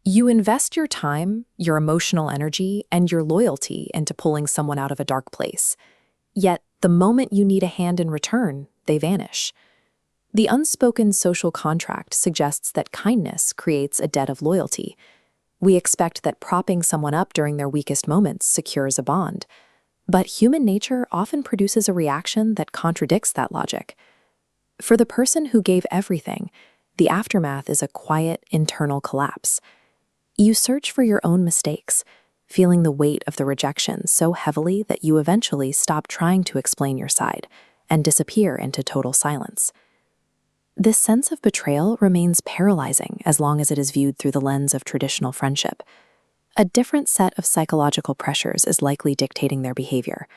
You invest your time, your emotional energy, and your loyalty into pulling someone out of a dark place. Yet, the moment you need a hand in return, they vanish. The unspoken social contract suggests that kindness creates a debt of loyalty. We expect that propping someone up during their weakest moments secures a bond. But human nature often produces a reaction that contradicts that logic. For the person who gave everything, the aftermath is a quiet, internal collapse. You search for your own mistakes, feeling the weight of the rejection so heavily that you eventually stop trying to explain your side and disappear into total silence. This sense of betrayal remains paralyzing as long as it is viewed through the lens of traditional friendship. A different set of psychological pressures is likely dictating their behavior.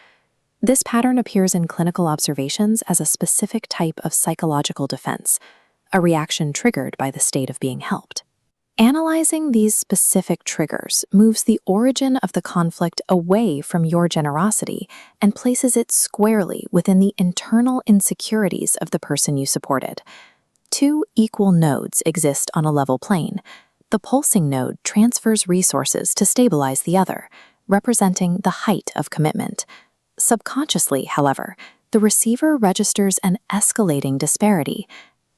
This pattern appears in clinical observations as a specific type of psychological defense, a reaction triggered by the state of being helped. Analyzing these specific triggers moves the origin of the conflict away from your generosity and places it squarely within the internal insecurities of the person you supported. Two equal nodes exist on a level plane. The pulsing node transfers resources to stabilize the other, representing the height of commitment. Subconsciously, however, the receiver registers an escalating disparity.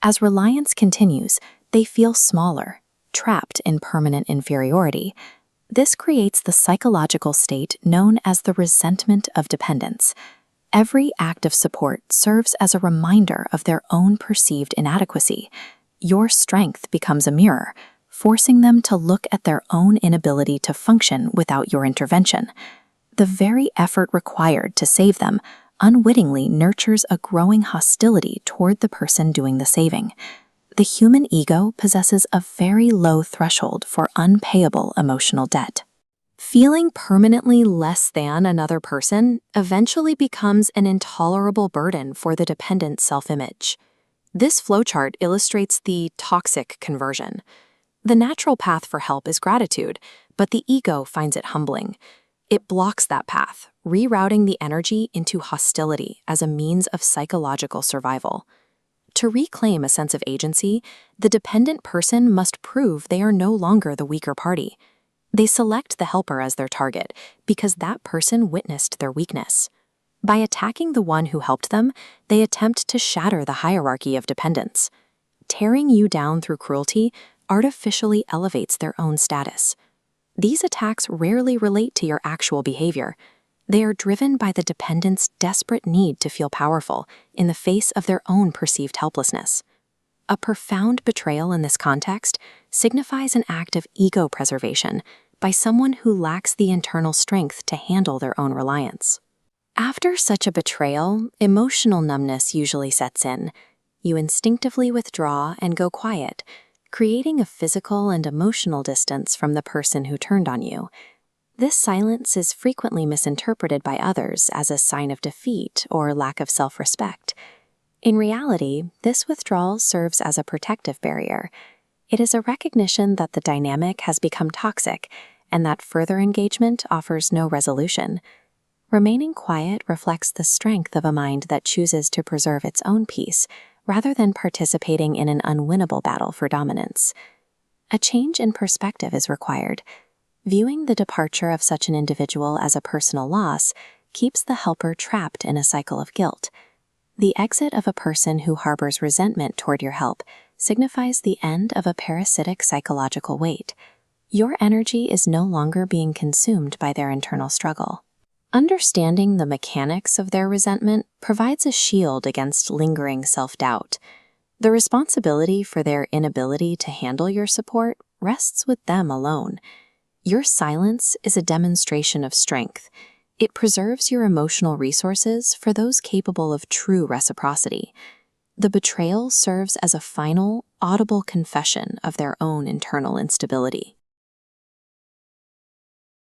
As reliance continues, they feel smaller, trapped in permanent inferiority. This creates the psychological state known as the resentment of dependence. Every act of support serves as a reminder of their own perceived inadequacy. Your strength becomes a mirror, forcing them to look at their own inability to function without your intervention. The very effort required to save them unwittingly nurtures a growing hostility toward the person doing the saving. The human ego possesses a very low threshold for unpayable emotional debt. Feeling permanently less than another person eventually becomes an intolerable burden for the dependent self-image. This flowchart illustrates the toxic conversion. The natural path for help is gratitude, but the ego finds it humbling. It blocks that path, rerouting the energy into hostility as a means of psychological survival. To reclaim a sense of agency, the dependent person must prove they are no longer the weaker party. They select the helper as their target because that person witnessed their weakness. By attacking the one who helped them, they attempt to shatter the hierarchy of dependence. Tearing you down through cruelty artificially elevates their own status. These attacks rarely relate to your actual behavior. They are driven by the dependent's desperate need to feel powerful in the face of their own perceived helplessness. A profound betrayal in this context signifies an act of ego preservation by someone who lacks the internal strength to handle their own reliance. After such a betrayal, emotional numbness usually sets in. You instinctively withdraw and go quiet, creating a physical and emotional distance from the person who turned on you. This silence is frequently misinterpreted by others as a sign of defeat or lack of self-respect. In reality, this withdrawal serves as a protective barrier. It is a recognition that the dynamic has become toxic and that further engagement offers no resolution. Remaining quiet reflects the strength of a mind that chooses to preserve its own peace rather than participating in an unwinnable battle for dominance. A change in perspective is required. Viewing the departure of such an individual as a personal loss keeps the helper trapped in a cycle of guilt. The exit of a person who harbors resentment toward your help signifies the end of a parasitic psychological weight. Your energy is no longer being consumed by their internal struggle. Understanding the mechanics of their resentment provides a shield against lingering self-doubt. The responsibility for their inability to handle your support rests with them alone. Your silence is a demonstration of strength. It preserves your emotional resources for those capable of true reciprocity. The betrayal serves as a final, audible confession of their own internal instability.